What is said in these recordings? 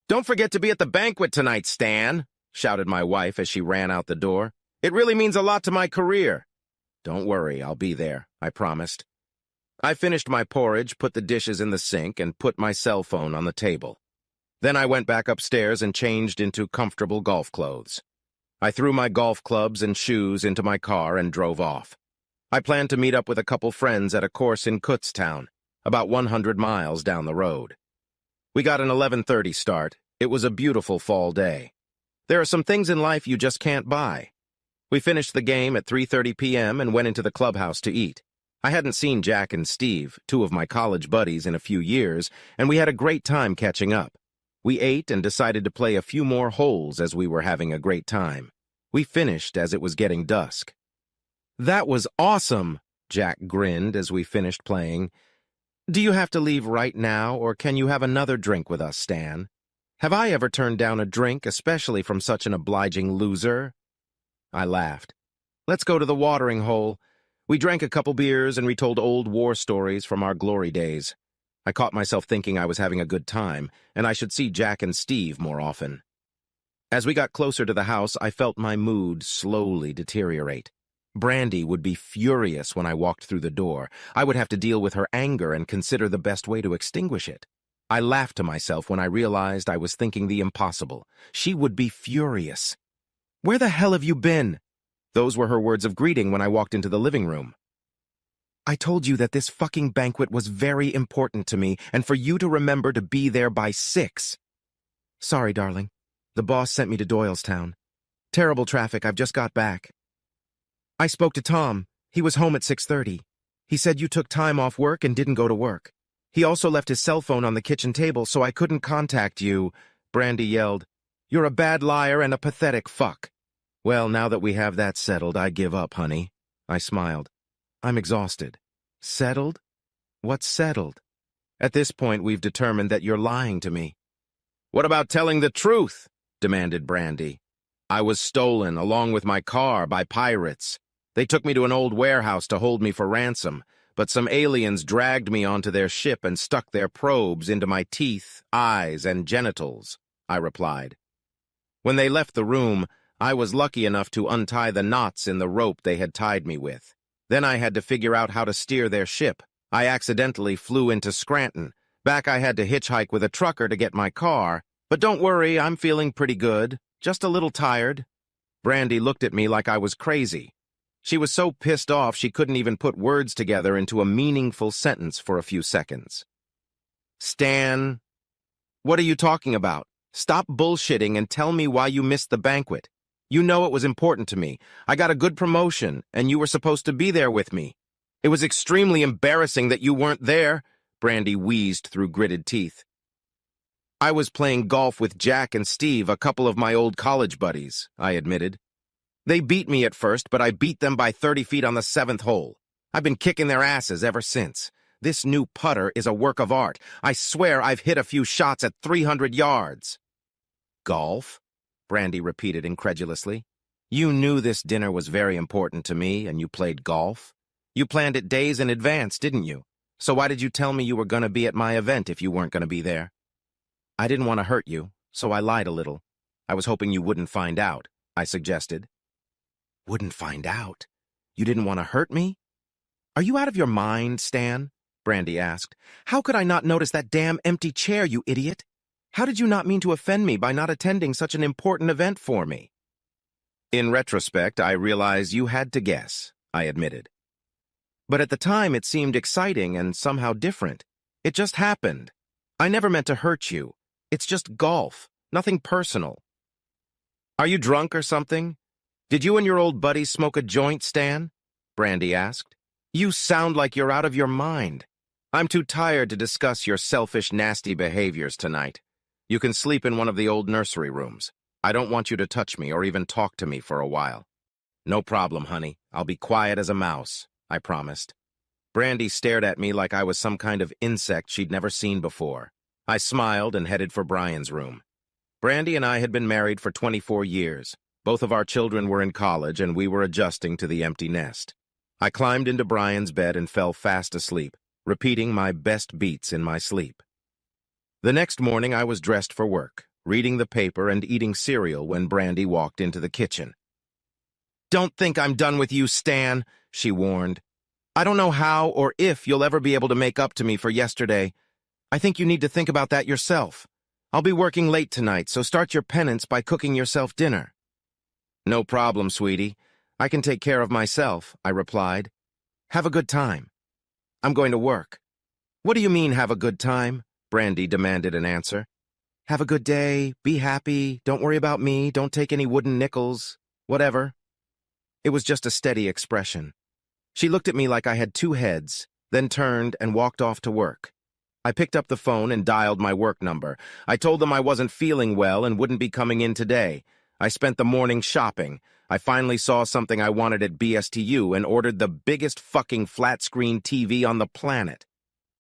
"Don't forget to be at the banquet tonight, Stan," shouted my wife as she ran out the door. "It really means a lot to my career." "Don't worry, I'll be there," I promised. I finished my porridge, put the dishes in the sink, and put my cell phone on the table. Then I went back upstairs and changed into comfortable golf clothes. I threw my golf clubs and shoes into my car and drove off. I planned to meet up with a couple friends at a course in Kutztown, about 100 miles down the road. We got an 11:30 start. It was a beautiful fall day. There are some things in life you just can't buy. We finished the game at 3:30 p.m. and went into the clubhouse to eat. I hadn't seen Jack and Steve, two of my college buddies, in a few years, and we had a great time catching up. We ate and decided to play a few more holes as we were having a great time. We finished as it was getting dusk. "That was awesome," Jack grinned as we finished playing. "Do you have to leave right now, or can you have another drink with us, Stan? Have I ever turned down a drink, especially from such an obliging loser?" I laughed. "Let's go to the watering hole." We drank a couple beers and retold old war stories from our glory days. I caught myself thinking I was having a good time, and I should see Jack and Steve more often. As we got closer to the house, I felt my mood slowly deteriorate. Brandy would be furious when I walked through the door. I would have to deal with her anger and consider the best way to extinguish it. I laughed to myself when I realized I was thinking the impossible. She would be furious. "Where the hell have you been?" Those were her words of greeting when I walked into the living room. "I told you that this fucking banquet was very important to me, and for you to remember to be there by 6. "Sorry, darling. The boss sent me to Doylestown. Terrible traffic, I've just got back." "I spoke to Tom. He was home at 6:30. He said you took time off work and didn't go to work. He also left his cell phone on the kitchen table, so I couldn't contact you," Brandy yelled. "You're a bad liar and a pathetic fuck." "Well, now that we have that settled, I give up, honey." I smiled. "I'm exhausted." "Settled? What's settled?" "At this point, we've determined that you're lying to me." "What about telling the truth?" demanded Brandy. "I was stolen, along with my car, by pirates. They took me to an old warehouse to hold me for ransom, but some aliens dragged me onto their ship and stuck their probes into my teeth, eyes, and genitals," I replied. "When they left the room, I was lucky enough to untie the knots in the rope they had tied me with. Then I had to figure out how to steer their ship. I accidentally flew into Scranton. Back I had to hitchhike with a trucker to get my car. But don't worry, I'm feeling pretty good. Just a little tired." Brandy looked at me like I was crazy. She was so pissed off she couldn't even put words together into a meaningful sentence for a few seconds. "Stan, what are you talking about? Stop bullshitting and tell me why you missed the banquet. You know it was important to me. I got a good promotion, and you were supposed to be there with me. It was extremely embarrassing that you weren't there," Brandy wheezed through gritted teeth. "I was playing golf with Jack and Steve, a couple of my old college buddies," I admitted. "They beat me at first, but I beat them by 30 feet on the 7th hole. I've been kicking their asses ever since. This new putter is a work of art. I swear I've hit a few shots at 300 yards. "Golf?" Brandy repeated incredulously. "You knew this dinner was very important to me, and you played golf? You planned it days in advance, didn't you? So why did you tell me you were going to be at my event if you weren't going to be there?" "I didn't want to hurt you, so I lied a little. I was hoping you wouldn't find out," I suggested. "Wouldn't find out? You didn't want to hurt me?" "Are you out of your mind, Stan?" Brandy asked. "How could I not notice that damn empty chair, you idiot? How did you not mean to offend me by not attending such an important event for me?" "In retrospect, I realize you had to guess," I admitted. "But at the time it seemed exciting and somehow different. It just happened. I never meant to hurt you. It's just golf, nothing personal." "Are you drunk or something? Did you and your old buddy smoke a joint, Stan?" Brandy asked. "You sound like you're out of your mind. I'm too tired to discuss your selfish, nasty behaviors tonight. You can sleep in one of the old nursery rooms. I don't want you to touch me or even talk to me for a while." "No problem, honey. I'll be quiet as a mouse," I promised. Brandy stared at me like I was some kind of insect she'd never seen before. I smiled and headed for Brian's room. Brandy and I had been married for 24 years. Both of our children were in college, and we were adjusting to the empty nest. I climbed into Brian's bed and fell fast asleep, repeating my best beats in my sleep. The next morning I was dressed for work, reading the paper and eating cereal when Brandy walked into the kitchen. "Don't think I'm done with you, Stan," she warned. "I don't know how or if you'll ever be able to make up to me for yesterday. I think you need to think about that yourself. I'll be working late tonight, so start your penance by cooking yourself dinner." "No problem, sweetie. I can take care of myself," I replied. "Have a good time." "I'm going to work." "What do you mean, have a good time?" Brandy demanded an answer. "Have a good day, be happy, don't worry about me, don't take any wooden nickels, whatever." It was just a steady expression. She looked at me like I had two heads, then turned and walked off to work. I picked up the phone and dialed my work number. I told them I wasn't feeling well and wouldn't be coming in today. I spent the morning shopping. I finally saw something I wanted at BSTU and ordered the biggest fucking flat-screen TV on the planet.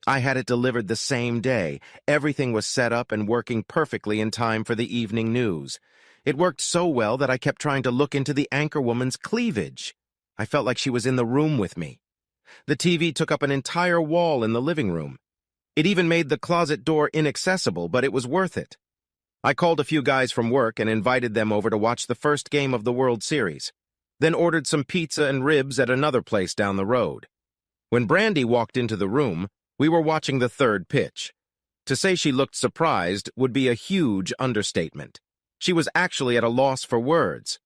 I had it delivered the same day. Everything was set up and working perfectly in time for the evening news. It worked so well that I kept trying to look into the anchorwoman's cleavage. I felt like she was in the room with me. The TV took up an entire wall in the living room. It even made the closet door inaccessible, but it was worth it. I called a few guys from work and invited them over to watch the first game of the World Series, then ordered some pizza and ribs at another place down the road. When Brandy walked into the room, we were watching the third pitch. To say she looked surprised would be a huge understatement. She was actually at a loss for words.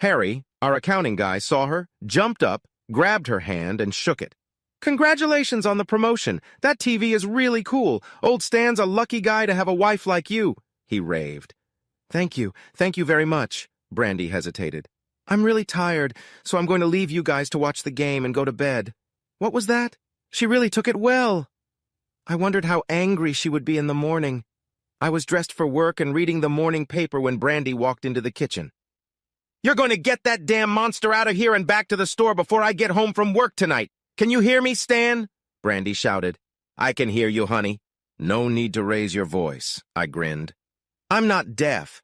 Harry, our accounting guy, saw her, jumped up, grabbed her hand, and shook it. "Congratulations on the promotion. That TV is really cool. Old Stan's a lucky guy to have a wife like you," he raved. Thank you very much," Brandy hesitated. "I'm really tired, so I'm going to leave you guys to watch the game and go to bed." "What was that? She really took it well." I wondered how angry she would be in the morning. I was dressed for work and reading the morning paper when Brandy walked into the kitchen. "You're going to get that damn monster out of here and back to the store before I get home from work tonight. Can you hear me, Stan?" Brandy shouted. "I can hear you, honey." "No need to raise your voice," I grinned. "I'm not deaf."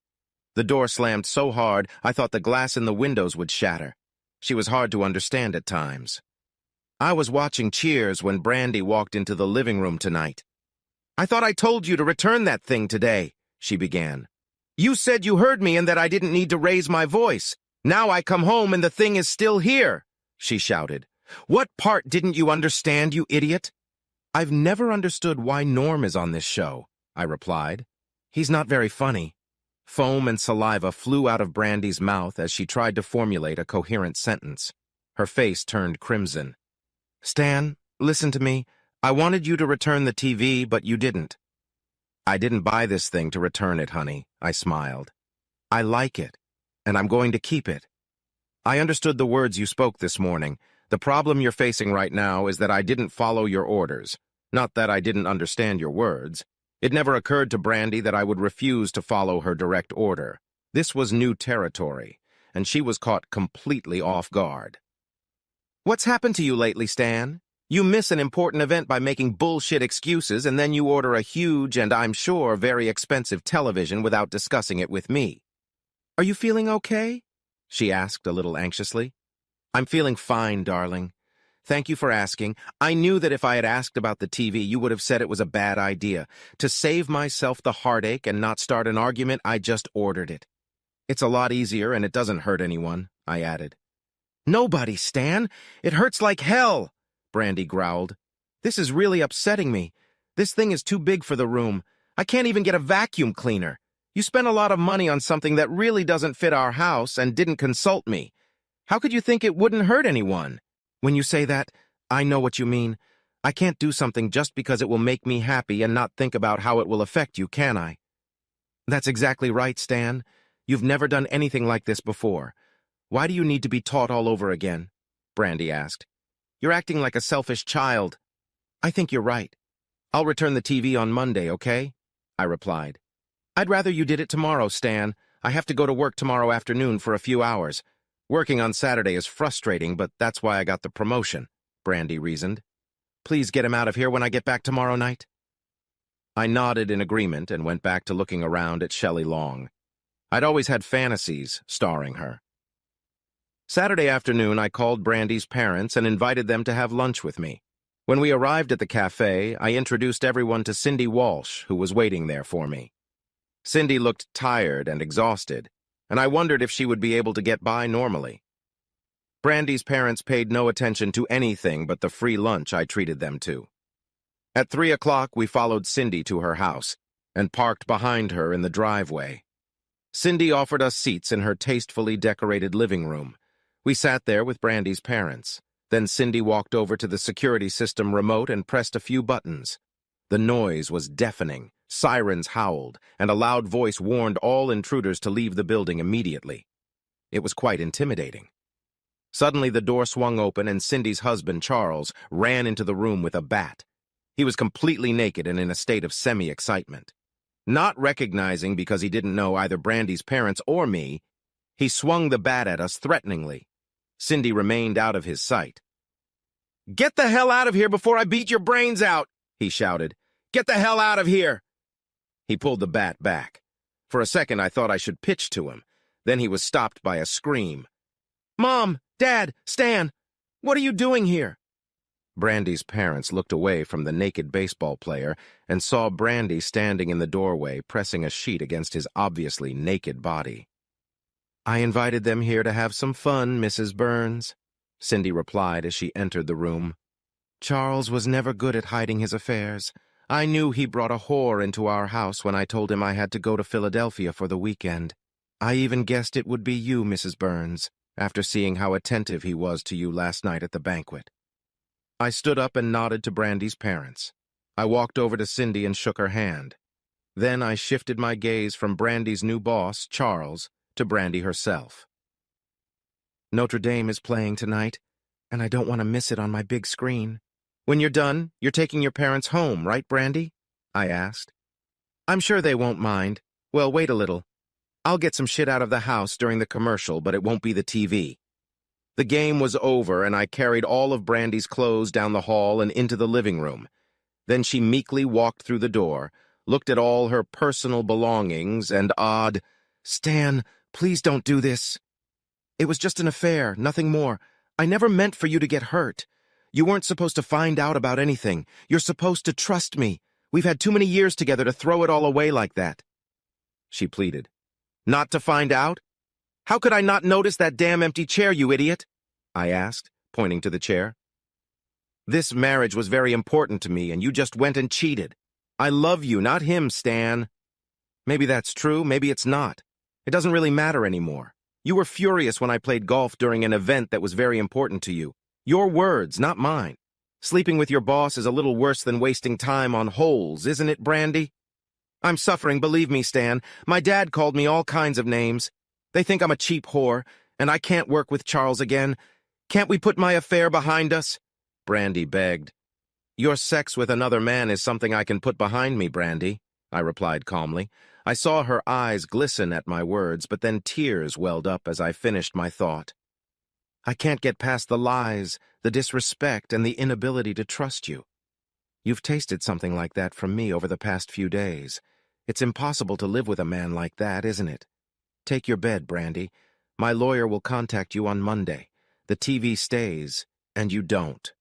The door slammed so hard, I thought the glass in the windows would shatter. She was hard to understand at times. "I was watching Cheers when Brandy walked into the living room tonight." "I thought I told you to return that thing today," she began. "You said you heard me and that I didn't need to raise my voice. Now I come home and the thing is still here," she shouted. "What part didn't you understand, you idiot?" "I've never understood why Norm is on this show," I replied. "He's not very funny." Foam and saliva flew out of Brandy's mouth as she tried to formulate a coherent sentence. Her face turned crimson. "Stan, listen to me. I wanted you to return the TV, but you didn't." "I didn't buy this thing to return it, honey," I smiled. "I like it, and I'm going to keep it." "I understood the words you spoke this morning. The problem you're facing right now is that I didn't follow your orders. Not that I didn't understand your words. It never occurred to Brandy that I would refuse to follow her direct order. This was new territory, and she was caught completely off guard. "What's happened to you lately, Stan? You miss an important event by making bullshit excuses, and then you order a huge and, I'm sure, very expensive television without discussing it with me. Are you feeling okay?" she asked a little anxiously. "I'm feeling fine, darling. Thank you for asking. I knew that if I had asked about the TV, you would have said it was a bad idea. To save myself the heartache and not start an argument, I just ordered it. It's a lot easier and it doesn't hurt anyone," I added. "Nobody, Stan. It hurts like hell," Brandy growled. "This is really upsetting me. This thing is too big for the room. I can't even get a vacuum cleaner. You spent a lot of money on something that really doesn't fit our house and didn't consult me. How could you think it wouldn't hurt anyone?" "When you say that, I know what you mean. I can't do something just because it will make me happy and not think about how it will affect you, can I?" "That's exactly right, Stan. You've never done anything like this before. Why do you need to be taught all over again?" Brandy asked. "You're acting like a selfish child." "I think you're right. I'll return the TV on Monday, okay?" I replied. "I'd rather you did it tomorrow, Stan. I have to go to work tomorrow afternoon for a few hours. Working on Saturday is frustrating, but that's why I got the promotion," Brandy reasoned. "Please get him out of here when I get back tomorrow night." I nodded in agreement and went back to looking around at Shelley Long. I'd always had fantasies starring her. Saturday afternoon, I called Brandy's parents and invited them to have lunch with me. When we arrived at the cafe, I introduced everyone to Cindy Walsh, who was waiting there for me. Cindy looked tired and exhausted, and I wondered if she would be able to get by normally. Brandy's parents paid no attention to anything but the free lunch I treated them to. At 3 o'clock, we followed Cindy to her house and parked behind her in the driveway. Cindy offered us seats in her tastefully decorated living room. We sat there with Brandy's parents. Then Cindy walked over to the security system remote and pressed a few buttons. The noise was deafening, sirens howled, and a loud voice warned all intruders to leave the building immediately. It was quite intimidating. Suddenly the door swung open and Cindy's husband, Charles, ran into the room with a bat. He was completely naked and in a state of semi-excitement. Not recognizing because he didn't know either Brandy's parents or me, he swung the bat at us threateningly. Cindy remained out of his sight. "Get the hell out of here before I beat your brains out!" he shouted. "Get the hell out of here!" He pulled the bat back. For a second I thought I should pitch to him. Then he was stopped by a scream. "Mom! Dad! Stan! What are you doing here?" Brandy's parents looked away from the naked baseball player and saw Brandy standing in the doorway pressing a sheet against his obviously naked body. "I invited them here to have some fun, Mrs. Burns," Cindy replied as she entered the room. "Charles was never good at hiding his affairs. I knew he brought a whore into our house when I told him I had to go to Philadelphia for the weekend. I even guessed it would be you, Mrs. Burns, after seeing how attentive he was to you last night at the banquet." I stood up and nodded to Brandy's parents. I walked over to Cindy and shook her hand. Then I shifted my gaze from Brandy's new boss, Charles, to Brandy herself. "Notre Dame is playing tonight, and I don't want to miss it on my big screen. When you're done, you're taking your parents home, right, Brandy?" I asked. "I'm sure they won't mind. Well, wait a little. I'll get some shit out of the house during the commercial, but it won't be the TV." The game was over, and I carried all of Brandy's clothes down the hall and into the living room. Then she meekly walked through the door, looked at all her personal belongings, and "Stan, please don't do this. It was just an affair, nothing more. I never meant for you to get hurt. You weren't supposed to find out about anything. You're supposed to trust me. We've had too many years together to throw it all away like that," she pleaded. "Not to find out? How could I not notice that damn empty chair, you idiot?" I asked, pointing to the chair. "This marriage was very important to me, and you just went and cheated. I love you, not him, Stan." "Maybe that's true, maybe it's not. It doesn't really matter anymore. You were furious when I played golf during an event that was very important to you. Your words, not mine. Sleeping with your boss is a little worse than wasting time on holes, isn't it, Brandy? I'm suffering, believe me, Stan. My dad called me all kinds of names. They think I'm a cheap whore, and I can't work with Charles again. Can't we put my affair behind us?" Brandy begged. "Your sex with another man is something I can put behind me, Brandy," I replied calmly. I saw her eyes glisten at my words, but then tears welled up as I finished my thought. "I can't get past the lies, the disrespect, and the inability to trust you. You've tasted something like that from me over the past few days. It's impossible to live with a man like that, isn't it? Take your bed, Brandy. My lawyer will contact you on Monday. The TV stays, and you don't."